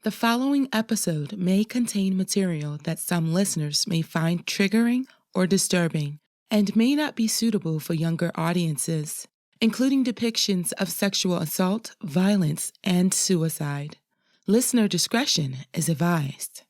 The following episode may contain material that some listeners may find triggering or disturbing and may not be suitable for younger audiences, including depictions of sexual assault, violence, and suicide. Listener discretion is advised.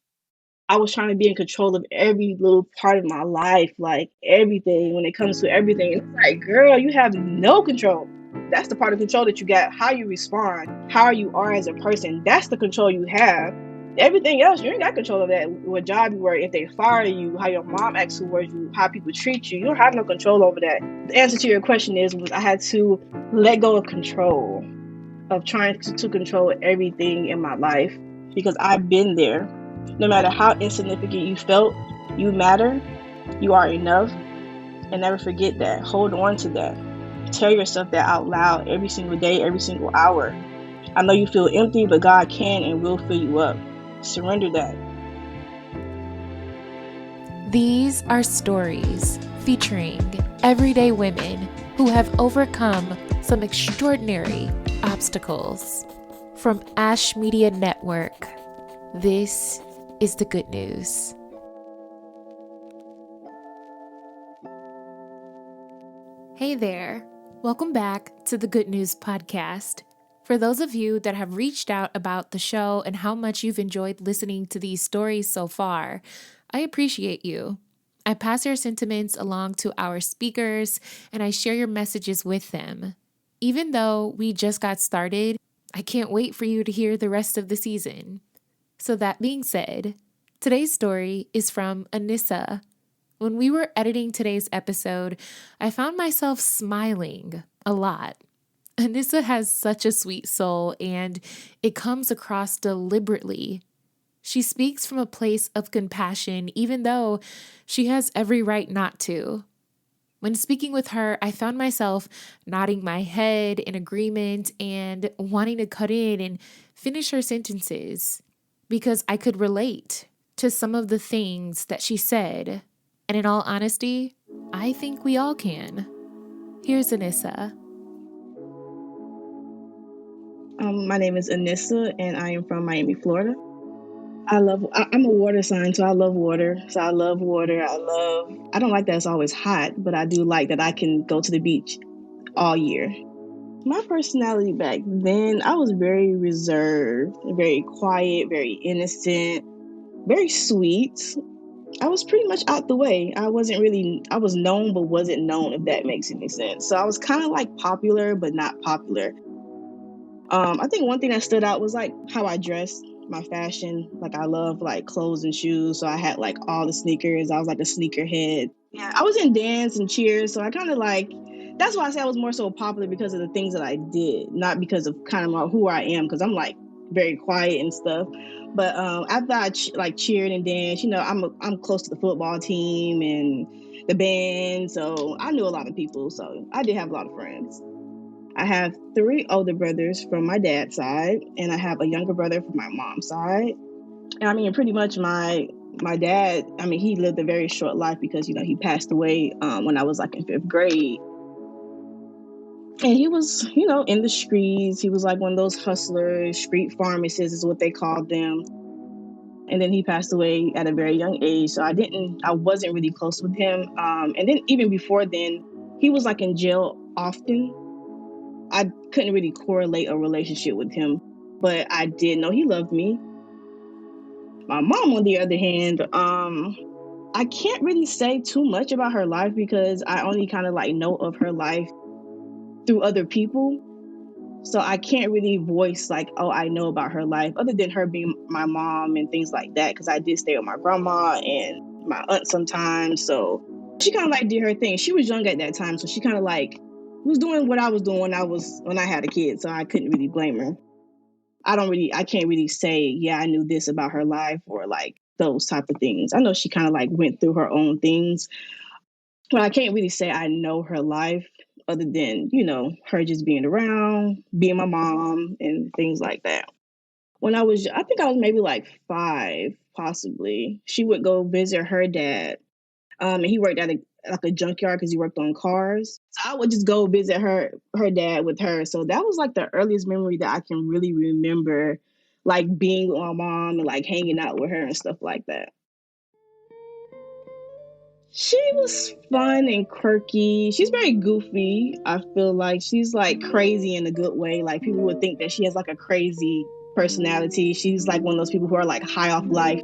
I was trying to be in control of every little part of my life, like everything when it comes to everything. And it's like, girl, you have no control. That's the part of control that you got. How you respond, how you are as a person. That's the control you have. Everything else, you ain't got control of that. What job you work, if they fire you, how your mom acts towards you, how people treat you. You don't have no control over that. The answer to your question was I had to let go of control, of trying to control everything in my life, because I've been there. No matter how insignificant you felt, you matter, you are enough, and never forget that. Hold on to that. Tell yourself that out loud every single day, every single hour. I know you feel empty, but God can and will fill you up. Surrender that. These are stories featuring everyday women who have overcome some extraordinary obstacles. From AshMedia Network, this is the good news. Hey there. Welcome back to the Good News Podcast. For those of you that have reached out about the show and how much you've enjoyed listening to these stories so far, I appreciate you. I pass your sentiments along to our speakers and I share your messages with them. Even though we just got started, I can't wait for you to hear the rest of the season. So that being said, today's story is from Anissa. When we were editing today's episode, I found myself smiling a lot. Anissa has such a sweet soul, and it comes across deliberately. She speaks from a place of compassion, even though she has every right not to. When speaking with her, I found myself nodding my head in agreement and wanting to cut in and finish her sentences because I could relate to some of the things that she said. And in all honesty, I think we all can. Here's Anissa. My name is Anissa, and I am from Miami, Florida. I'm a water sign, so I love water. I don't like that it's always hot, but I do like that I can go to the beach all year. My personality back then, I was very reserved, very quiet, very innocent, very sweet. I was pretty much out the way. I was known but wasn't known, if that makes any sense. So I was kind of like popular, but not popular. I think one thing that stood out was like how I dressed, my fashion. Like I love like clothes and shoes. So I had like all the sneakers. I was like a sneakerhead. Yeah, I was in dance and cheers. So I kind of like, that's why I say I was more so popular, because of the things that I did, not because of kind of who I am, because I'm like very quiet and stuff. But after I cheered and danced, I'm close to the football team and the band. So I knew a lot of people. So I did have a lot of friends. I have 3 older brothers from my dad's side, and I have a younger brother from my mom's side. And I mean, pretty much my dad, I mean, he lived a very short life because, he passed away when I was like in 5th grade. And he was, in the streets. He was like one of those hustlers, street pharmacists is what they called them. And then he passed away at a very young age. So I wasn't really close with him. And then even before then, he was like in jail often. I couldn't really correlate a relationship with him, but I did know he loved me. My mom, on the other hand, I can't really say too much about her life because I only kind of like know of her life through other people. So I can't really voice like, oh, I know about her life, other than her being my mom and things like that, because I did stay with my grandma and my aunt sometimes. So she kind of like did her thing. She was young at that time, so she kind of like was doing what I was doing when I had a kid, so I couldn't really blame her. I can't really say, yeah, I knew this about her life or like those type of things. I know she kind of like went through her own things, but I can't really say I know her life other than, her just being around, being my mom and things like that. I think I was maybe like 5, possibly. She would go visit her dad. And he worked at a junkyard because he worked on cars. So I would just go visit her dad with her. So that was like the earliest memory that I can really remember like being with my mom and like hanging out with her and stuff like that. She was fun and quirky. She's very goofy. I feel like she's like crazy in a good way. Like people would think that she has like a crazy personality. She's like one of those people who are like high off life.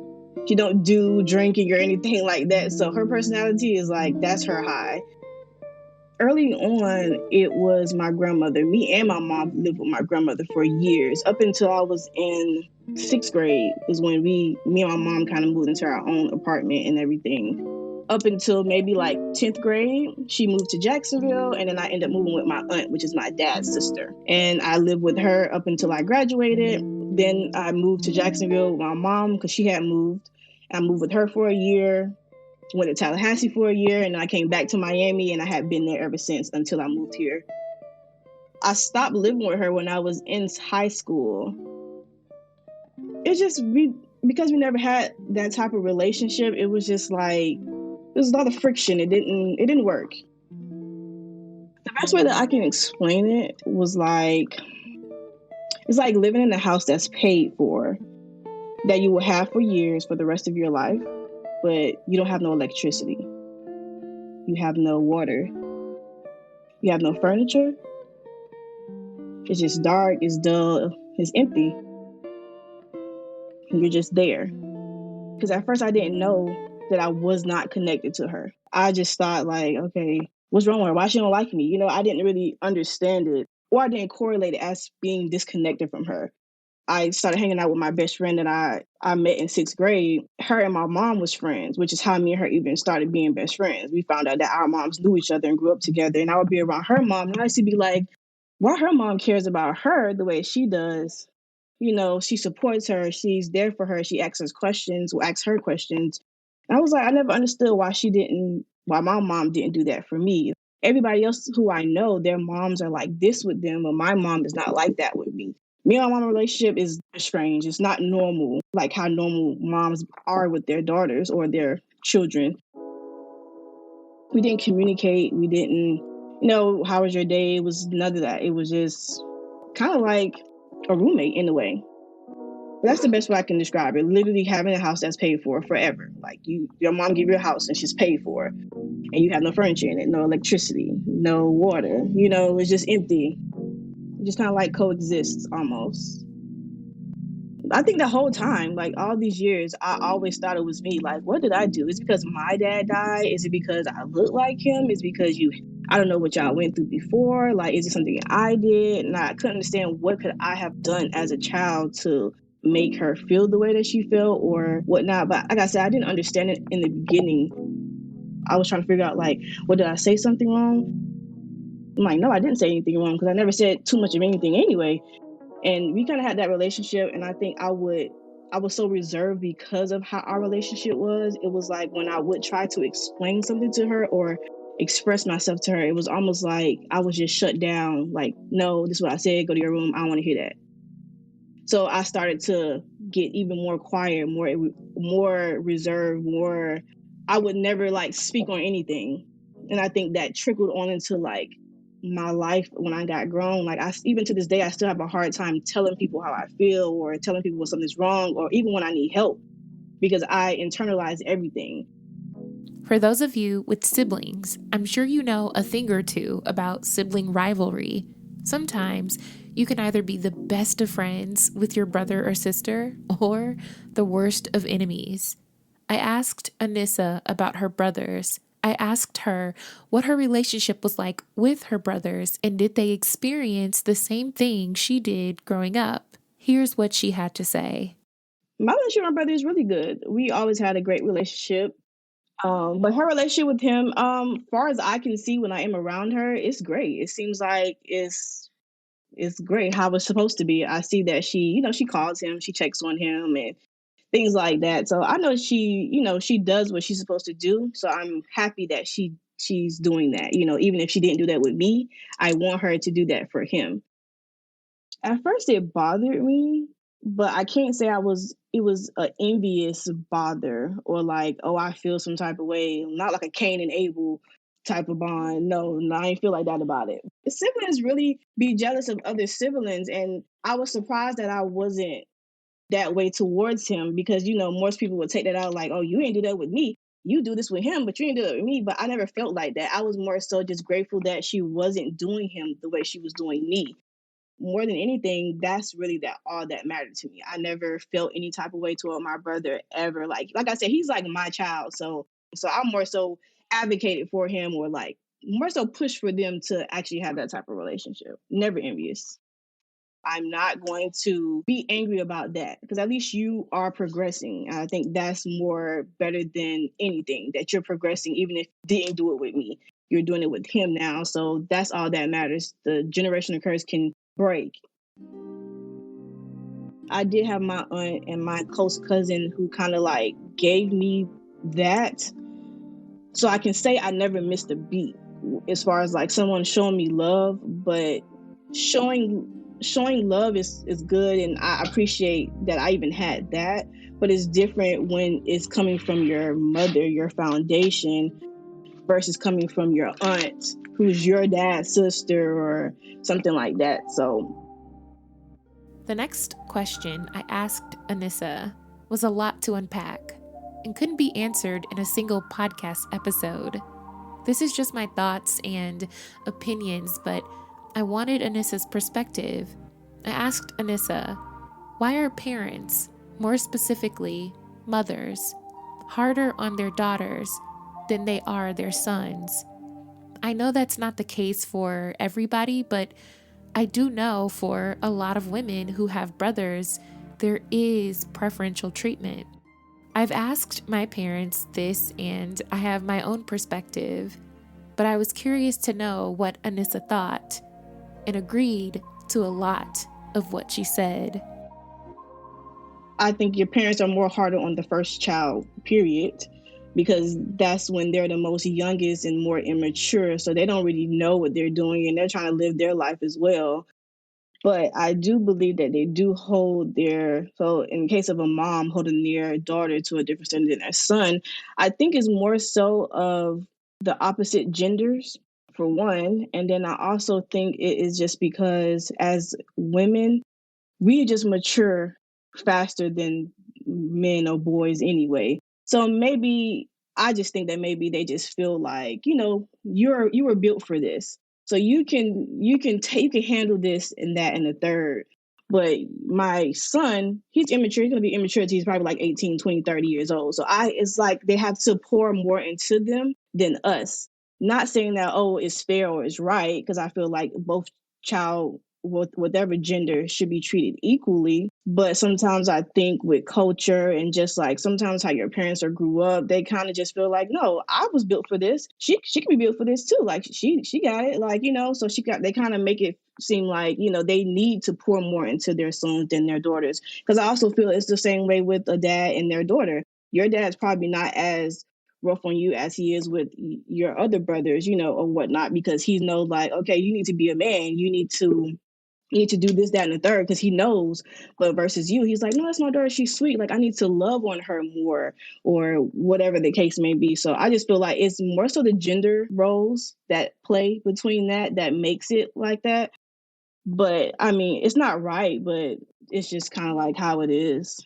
She don't do drinking or anything like that. So her personality is like, that's her high. Early on, it was my grandmother. Me and my mom lived with my grandmother for years. Up until I was in 6th grade is when me and my mom kind of moved into our own apartment and everything. Up until maybe like 10th grade, she moved to Jacksonville, and then I ended up moving with my aunt, which is my dad's sister. And I lived with her up until I graduated. Then I moved to Jacksonville with my mom because she had moved. I moved with her for a year, went to Tallahassee for a year, and then I came back to Miami, and I had been there ever since until I moved here. I stopped living with her when I was in high school. It's just because we never had that type of relationship. It was just like there was a lot of friction. It didn't work. The best way that I can explain it was like it's like living in a house that's paid for, that you will have for years for the rest of your life, but you don't have no electricity. You have no water. You have no furniture. It's just dark, it's dull, it's empty. And you're just there. Because at first I didn't know that I was not connected to her. I just thought like, okay, what's wrong with her? Why she don't like me? You know, I didn't really understand it, or I didn't correlate it as being disconnected from her. I started hanging out with my best friend that I met in 6th grade. Her and my mom was friends, which is how me and her even started being best friends. We found out that our moms knew each other and grew up together. And I would be around her mom, and I used to be like, why her mom cares about her the way she does. You know, she supports her. She's there for her. She asks her questions. And I was like, I never understood why my mom didn't do that for me. Everybody else who I know, their moms are like this with them, but my mom is not like that with me. Me and my mom relationship is strange. It's not normal, like how normal moms are with their daughters or their children. We didn't communicate. We didn't, how was your day? It was none of that. It was just kind of like a roommate in a way. That's the best way I can describe it. Literally having a house that's paid for forever. Like your mom give you a house and she's paid for, and you have no furniture in it, no electricity, no water. It's just empty. It just kind of like coexists almost. I think the whole time, like all these years, I always thought it was me. Like, what did I do? Is it because my dad died? Is it because I look like him? Is it because I don't know what y'all went through before? Like, is it something I did? And I couldn't understand what could I have done as a child to make her feel the way that she felt or whatnot. But like I said, I didn't understand it in the beginning. I was trying to figure out, like, what did I say something wrong? I'm like, no, I didn't say anything wrong because I never said too much of anything anyway. And we kind of had that relationship, and I think I was so reserved because of how our relationship was. It was like when I would try to explain something to her or express myself to her, it was almost like I was just shut down. Like, no, this is what I said. Go to your room. I don't want to hear that. So I started to get even more quiet, more reserved, more. I would never like speak on anything, and I think that trickled on into like my life when I got grown. Like even to this day, I still have a hard time telling people how I feel or telling people when something's wrong or even when I need help because I internalize everything. For those of you with siblings, I'm sure you know a thing or two about sibling rivalry. Sometimes you can either be the best of friends with your brother or sister or the worst of enemies. I asked Anissa about her brothers. I asked her what her relationship was like with her brothers and did they experience the same thing she did growing up. Here's what she had to say. My relationship with my brother is really good. We always had a great relationship. But her relationship with him, far as I can see when I am around her, it's great. It seems like it's great how it's supposed to be. I see that she calls him, she checks on him and things like that. So I know she does what she's supposed to do. So I'm happy that she's doing that. Even if she didn't do that with me, I want her to do that for him. At first it bothered me, but I can't say it was an envious bother or like, oh, I feel some type of way. Not like a Cain and Abel type of bond. No, I ain't feel like that about it. The siblings really be jealous of other siblings, and I was surprised that I wasn't that way towards him, because most people would take that out like, oh, you ain't do that with me, you do this with him, but you ain't do that with me. But I never felt like that. I was more so just grateful that she wasn't doing him the way she was doing me. More than anything, that's really that all that mattered to me. I never felt any type of way toward my brother ever. Like I said, he's like my child, so I'm more so advocated for him, or like more so push for them to actually have that type of relationship. Never envious. I'm not going to be angry about that, because at least you are progressing. I think that's more better than anything, that you're progressing, even if you didn't do it with me. You're doing it with him now. So that's all that matters. The generational curse can break. I did have my aunt and my close cousin who kind of like gave me that. So I can say I never missed a beat as far as like someone showing me love, but showing love is good, and I appreciate that I even had that. But it's different when it's coming from your mother, your foundation, versus coming from your aunt, who's your dad's sister or something like that. So the next question I asked Anissa was a lot to unpack and couldn't be answered in a single podcast episode. This is just my thoughts and opinions, but I wanted Anissa's perspective. I asked Anissa, why are parents, more specifically mothers, harder on their daughters than they are their sons? I know that's not the case for everybody, but I do know for a lot of women who have brothers, there is preferential treatment. I've asked my parents this, and I have my own perspective, but I was curious to know what Anissa thought and agreed to a lot of what she said. I think your parents are more harder on the first child, period, because that's when they're the most youngest and more immature. So they don't really know what they're doing, and they're trying to live their life as well. But I do believe that they do hold so in case of a mom holding their daughter to a different standard than their son, I think it's more so of the opposite genders, for one. And then I also think it is just because as women, we just mature faster than men or boys anyway. So maybe I just think that maybe they just feel like, you were built for this. So you can handle this and that and the third. But my son, he's immature. He's going to be immature until he's probably like 18, 20, 30 years old. So it's like they have to pour more into them than us. Not saying that, oh, it's fair or it's right, because I feel like both child, whatever gender, should be treated equally. But sometimes I think with culture and just like sometimes how your parents or grew up, they kind of just feel like, no, I was built for this. She can be built for this too. Like she got it. Like, so they kind of make it seem like, they need to pour more into their sons than their daughters. Because I also feel it's the same way with a dad and their daughter. Your dad's probably not as rough on you as he is with your other brothers, or whatnot, because he knows like, okay, you need to be a man. You need to do this, that, and the third, because he knows. But versus you, he's like, no, that's my daughter. She's sweet. Like, I need to love on her more, or whatever the case may be. So I just feel like it's more so the gender roles that play between that makes it like that. But I mean, it's not right, but it's just kind of like how it is.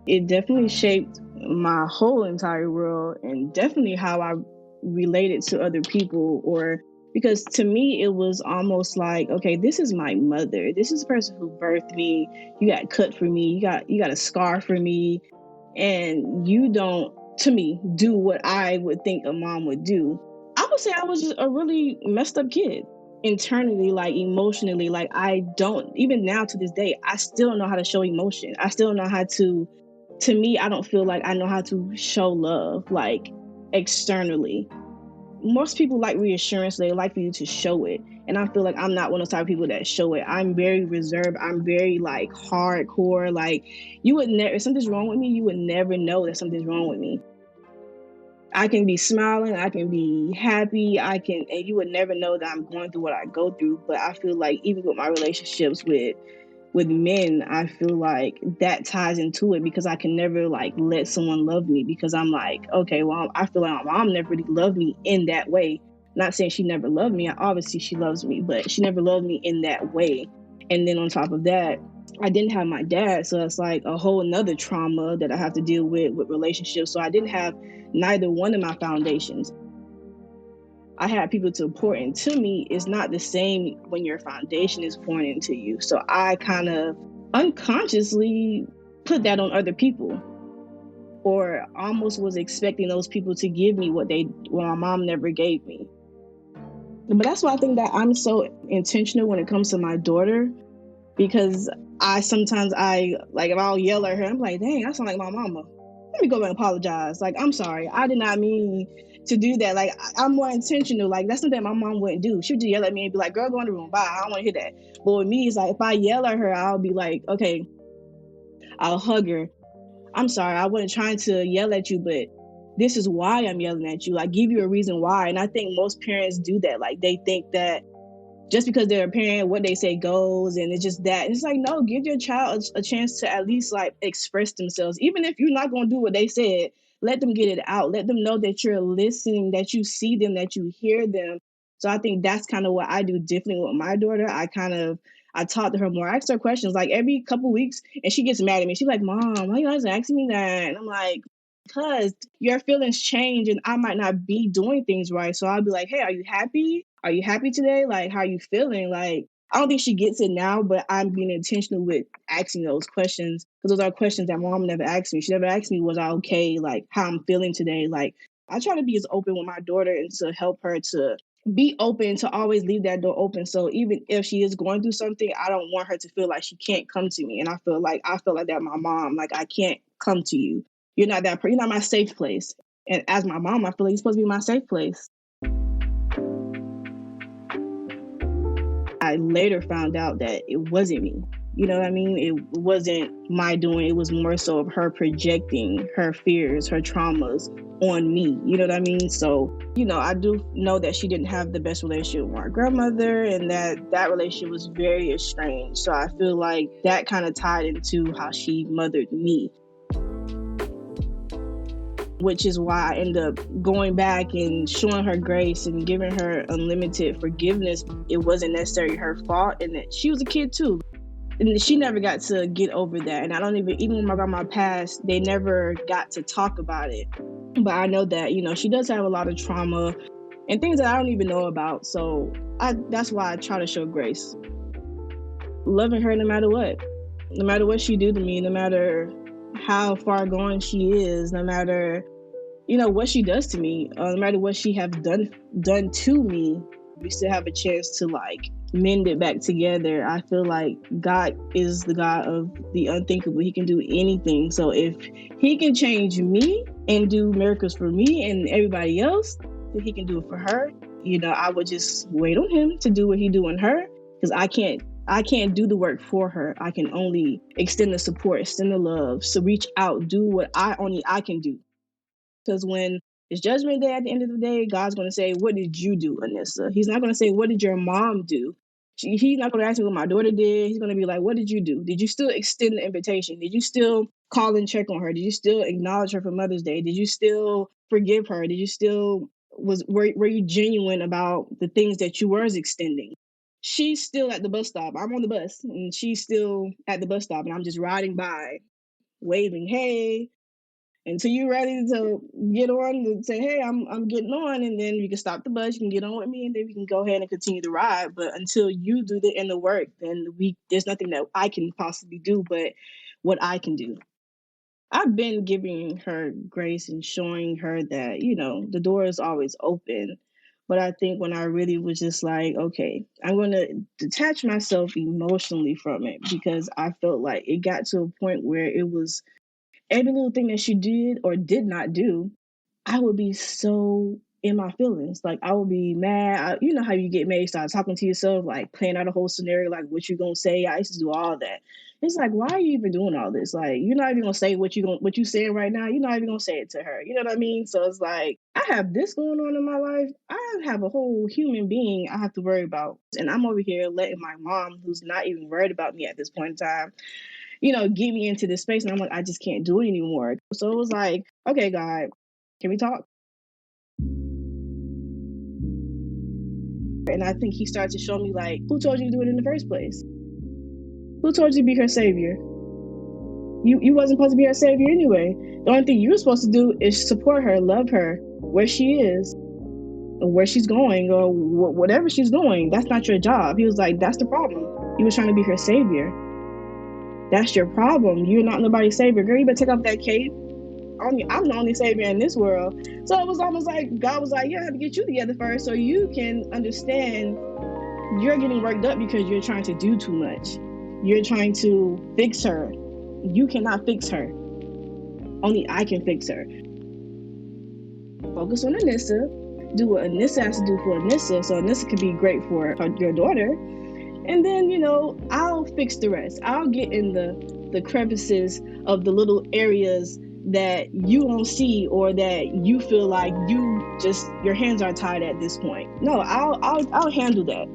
It definitely shaped my whole entire world, and definitely how I related to other people, or because to me it was almost like, okay, this is my mother. This is the person who birthed me. You got cut for me. You got a scar for me, and you don't, to me, do what I would think a mom would do. I would say I was just a really messed up kid internally, like emotionally. Like I don't, even now to this day, I still don't know how to show emotion. I still don't know how to me, I don't feel like I know how to show love, like externally. Most people like reassurance. They like for you to show it. And I feel like I'm not one of those type of people that show it. I'm very reserved. I'm very like hardcore. Like you would never, if something's wrong with me, you would never know that something's wrong with me. I can be smiling, I can be happy, and you would never know that I'm going through what I go through. But I feel like even with my relationships with men, I feel like that ties into it, because I can never like let someone love me, because I'm like, okay, well, I feel like my mom never really loved me in that way. Not saying she never loved me. Obviously, she loves me, but she never loved me in that way. And then on top of that, I didn't have my dad. So it's like a whole nother trauma that I have to deal with relationships. So I didn't have neither one of my foundations. I had people to pour into me. It's not the same when your foundation is pouring into you. So I kind of unconsciously put that on other people, or almost was expecting those people to give me what my mom never gave me. But that's why I think that I'm so intentional when it comes to my daughter, because sometimes like, if I'll yell at her, I'm like, dang, I sound like my mama. Let me go and apologize. Like, I'm sorry. I did not mean to do that. Like, I'm more intentional. Like, that's something my mom wouldn't do. She would just yell at me and be like, girl, go in the room. Bye. I don't want to hear that. But with me, it's like, if I yell at her, I'll be like, okay, I'll hug her. I'm sorry. I wasn't trying to yell at you, but this is why I'm yelling at you. Like, give you a reason why. And I think most parents do that. Like, they think that just because they're a parent, what they say goes, and it's just that. And it's like, no, give your child a chance to at least like express themselves. Even if you're not going to do what they said, let them get it out. Let them know that you're listening, that you see them, that you hear them. So I think that's kind of what I do differently with my daughter. I talk to her more. I ask her questions like every couple weeks, and she gets mad at me. She's like, Mom, why you always asking me that? And I'm like, because your feelings change and I might not be doing things right. So I'll be like, hey, are you happy? Are you happy today? Like, how are you feeling? Like, I don't think she gets it now, but I'm being intentional with asking those questions, because those are questions that mom never asked me. She never asked me, was I okay? Like, how I'm feeling today? Like, I try to be as open with my daughter and to help her to be open, to always leave that door open. So even if she is going through something, I don't want her to feel like she can't come to me. And I feel like that my mom, like, I can't come to you. You're not you're not my safe place. And as my mom, I feel like you're supposed to be my safe place. I later found out that it wasn't me. You know what I mean? It wasn't my doing. It was more so of her projecting her fears, her traumas on me. You know what I mean? So, I do know that she didn't have the best relationship with our grandmother, and that relationship was very estranged. So I feel like that kind of tied into how she mothered me, which is why I end up going back and showing her grace and giving her unlimited forgiveness. It wasn't necessarily her fault, and that she was a kid too. And she never got to get over that. And I don't even when my grandma passed, they never got to talk about it. But I know that, she does have a lot of trauma and things that I don't even know about. So that's why I try to show grace. Loving her no matter what she do to me, no matter how far gone she is, no matter what she does to me, no matter what she have done to me, we still have a chance to like mend it back together. I feel like God is the God of the unthinkable. He can do anything. So if he can change me and do miracles for me and everybody else, then he can do it for her. I would just wait on him to do what he do in her, because I can't do the work for her. I can only extend the support, extend the love, so reach out, do what only I can do. Because when it's judgment day at the end of the day, God's going to say, what did you do, Anissa? He's not going to say, what did your mom do? He's not going to ask me what my daughter did. He's going to be like, what did you do? Did you still extend the invitation? Did you still call and check on her? Did you still acknowledge her for Mother's Day? Did you still forgive her? Did you still, were you genuine about the things that you were extending? She's still at the bus stop. I'm on the bus and she's still at the bus stop, and I'm just riding by waving, hey, until you're ready to get on and say, hey, I'm getting on, and then you can stop the bus, you can get on with me, and then we can go ahead and continue to ride. But until you do the inner work, then there's nothing that I can possibly do but what I can do. I've been giving her grace and showing her that, the door is always open. But I think when I really was just like, okay, I'm going to detach myself emotionally from it, because I felt like it got to a point where it was every little thing that she did or did not do, I would be so in my feelings. Like, I would be mad. You know how you get mad, you start talking to yourself, like playing out a whole scenario, like what you gonna say. I used to do all that. It's like, why are you even doing all this? Like, you're not even gonna say what you saying right now. You're not even gonna say it to her. You know what I mean? So it's like, I have this going on in my life. I have a whole human being I have to worry about. And I'm over here letting my mom, who's not even worried about me at this point in time, get me into this space. And I'm like, I just can't do it anymore. So it was like, okay, God, can we talk? And I think he started to show me, like, who told you to do it in the first place? Who told you to be her savior? You wasn't supposed to be her savior anyway. The only thing you were supposed to do is support her, love her, where she is, or where she's going, or whatever she's doing. That's not your job. He was like, that's the problem. You was trying to be her savior. That's your problem. You're not nobody's savior. Girl, you better take off that cape. I'm the only savior in this world. So it was almost like God was like, yeah, I have to get you together first so you can understand you're getting worked up because you're trying to do too much. You're trying to fix her. You cannot fix her. Only I can fix her. Focus on Anissa. Do what Anissa has to do for Anissa so Anissa can be great for your daughter. And then, I'll fix the rest. I'll get in the crevices of the little areas that you don't see or that you feel like your hands are tied at this point. No, I'll handle that.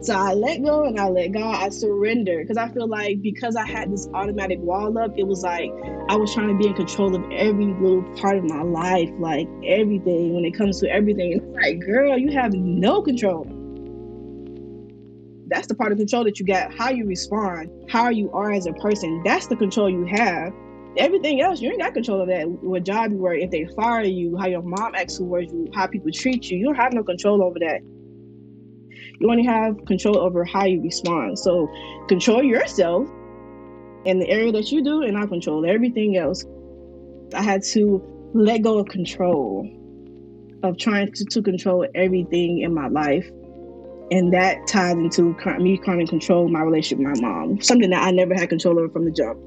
So I let go and I let God. I surrender because I feel like because I had this automatic wall up, it was like I was trying to be in control of every little part of my life, like everything when it comes to everything. And it's like, girl, you have no control. That's the part of control that you got. How you respond, how you are as a person. That's the control you have. Everything else, you ain't got control of that. What job you work, if they fire you, how your mom acts towards you, how people treat you. You don't have no control over that. You only have control over how you respond. So control yourself in the area that you do, and I'll control everything else. I had to let go of control, of trying to control everything in my life. And that ties into me trying to control my relationship with my mom, something that I never had control over from the jump.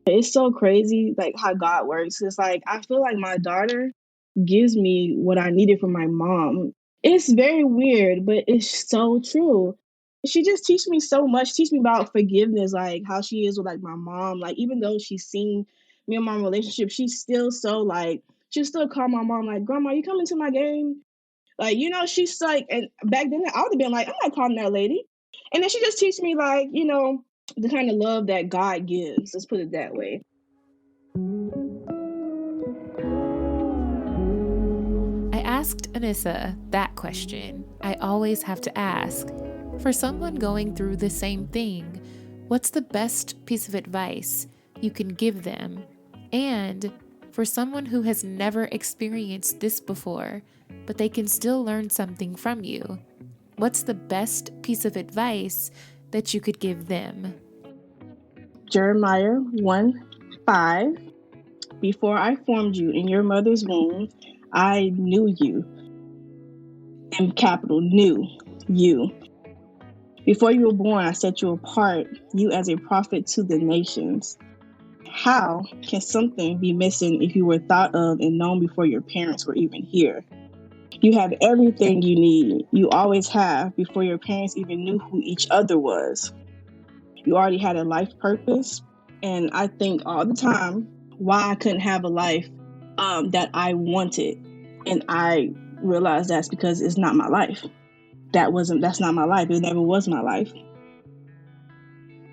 It's so crazy, like how God works. It's like, I feel like my daughter gives me what I needed from my mom. It's very weird, but it's so true. She just teaches me so much, teach me about forgiveness, like how she is with like my mom. Like, even though she's seen me and my relationship, she's still so like, she'll still call my mom like, Grandma, you coming to my game? Like, she's like, and back then I would have been like, I'm not calling that lady. And then she just teach me like, the kind of love that God gives. Let's put it that way. I asked Anissa that question I always have to ask. For someone going through the same thing, what's the best piece of advice you can give them? And for someone who has never experienced this before, but they can still learn something from you, what's the best piece of advice that you could give them? Jeremiah 1:5. Before I formed you in your mother's womb, I knew you. In capital, knew you. Before you were born, I set you apart, you as a prophet to the nations. How can something be missing if you were thought of and known before your parents were even here? You have everything you need. You always have before your parents even knew who each other was. You already had a life purpose. And I think all the time why I couldn't have a life that I wanted. And I realized that's because it's not my life. That's not my life. It never was my life.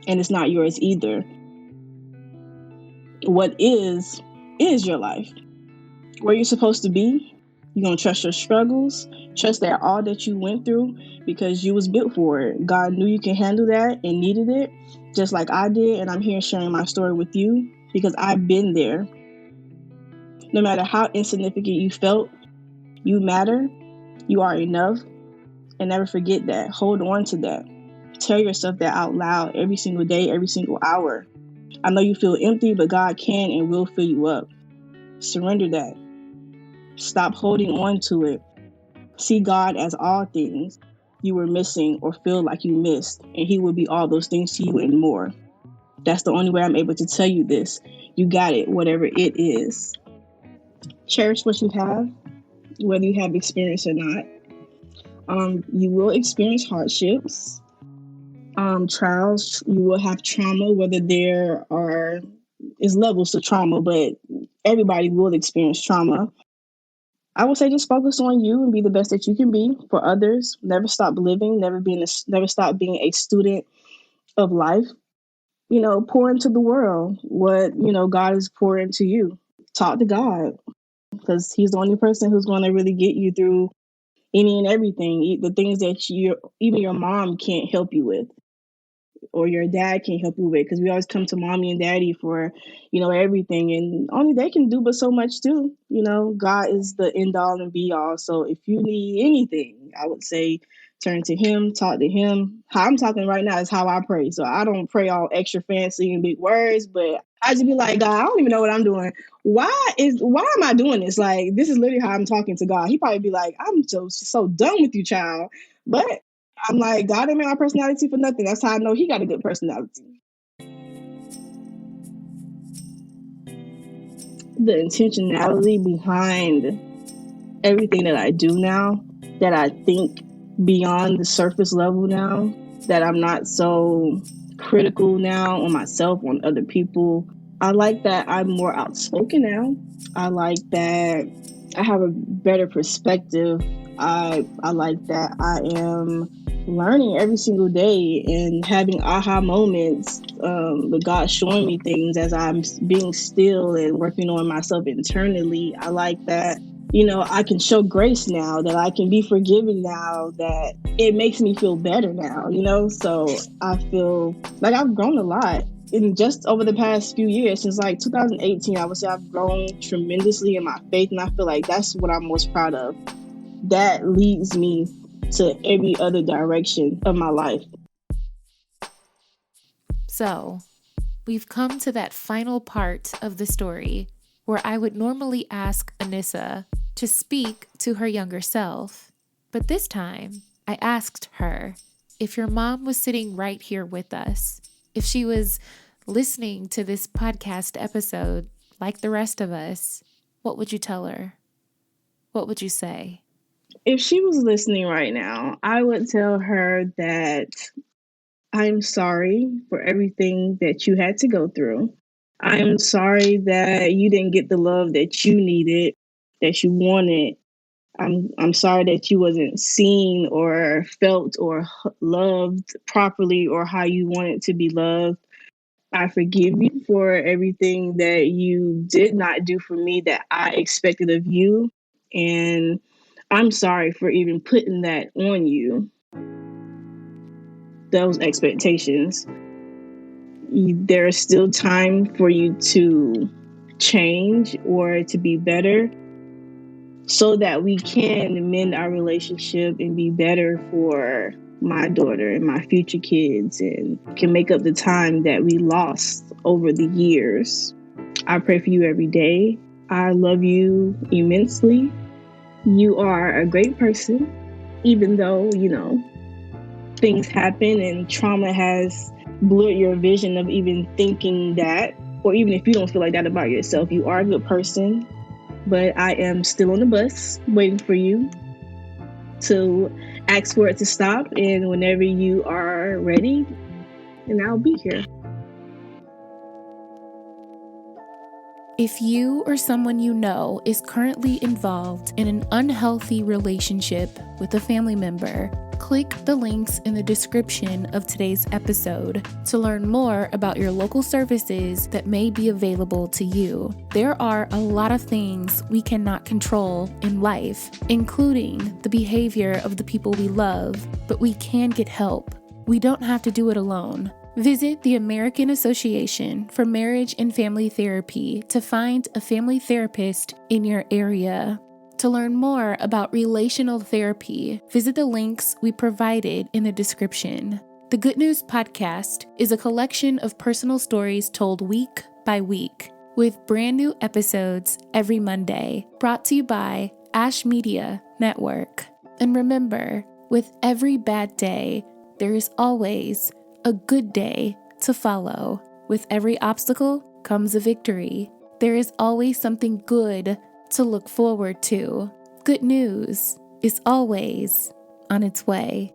And it's not yours either. What is your life. Where you're supposed to be. You're going to trust your struggles. Trust that all that you went through because you was built for it. God knew you can handle that and needed it just like I did. And I'm here sharing my story with you because I've been there. No matter how insignificant you felt, you matter. You are enough. And never forget that. Hold on to that. Tell yourself that out loud every single day, every single hour. I know you feel empty, but God can and will fill you up. Surrender that. Stop holding on to it. See God as all things you were missing or feel like you missed, and He will be all those things to you and more. That's the only way I'm able to tell you this. You got it, whatever it is. Cherish what you have, whether you have experience or not. You will experience hardships, trials. You will have trauma, whether is levels to trauma, but everybody will experience trauma. I would say just focus on you and be the best that you can be for others. Never stop living. Never stop being a student of life. Pour into the world what God is pouring into you. Talk to God. because he's the only person who's going to really get you through any and everything, the things that even your mom can't help you with, or your dad can't help you with, because we always come to mommy and daddy for, everything, and only they can do but so much too. God is the end all and be all. So if you need anything, I would say turn to him, talk to him. How I'm talking right now is how I pray. So I don't pray all extra fancy and big words, but I just be like, God, I don't even know what I'm doing. Why am I doing this? Like, this is literally how I'm talking to God. He probably be like, I'm so done with you, child. But I'm like, God didn't make my personality for nothing. That's how I know he got a good personality. The intentionality behind everything that I do now, that I think beyond the surface level now, that I'm not so critical now on myself, on other people. I like that I'm more outspoken now. I like that I have a better perspective. I like that I am learning every single day and having aha moments with God showing me things as I'm being still and working on myself internally. I like that, I can show grace now, that I can be forgiving now, that it makes me feel better now, So I feel like I've grown a lot in just over the past few years. Since like 2018, I would say I've grown tremendously in my faith, and I feel like that's what I'm most proud of. That leads me to every other direction of my life. So, we've come to that final part of the story where I would normally ask Anissa to speak to her younger self. But this time, I asked her if your mom was sitting right here with us, if she was listening to this podcast episode like the rest of us, what would you tell her? What would you say? If she was listening right now, I would tell her that I'm sorry for everything that you had to go through. I'm sorry that you didn't get the love that you needed, that you wanted. I'm sorry that you wasn't seen or felt or loved properly or how you wanted to be loved. I forgive you for everything that you did not do for me that I expected of you. And I'm sorry for even putting that on you, those expectations. There is still time for you to change or to be better, so that we can mend our relationship and be better for my daughter and my future kids, and can make up the time that we lost over the years. I pray for you every day. I love you immensely. You are a great person, even though, things happen and trauma has blurred your vision of even thinking that, or even if you don't feel like that about yourself. You are a good person. But I am still on the bus waiting for you to ask for it to stop. And whenever you are ready, and I'll be here. If you or someone you know is currently involved in an unhealthy relationship with a family member, click the links in the description of today's episode to learn more about your local services that may be available to you. There are a lot of things we cannot control in life, including the behavior of the people we love, but we can get help. We don't have to do it alone. Visit the American Association for Marriage and Family Therapy to find a family therapist in your area. To learn more about relational therapy, visit the links we provided in the description. The Good News Podcast is a collection of personal stories told week by week, with brand new episodes every Monday, brought to you by AshMedia Network. And remember, with every bad day, there is always a good day to follow. With every obstacle comes a victory. There is always something good to look forward to. Good news is always on its way.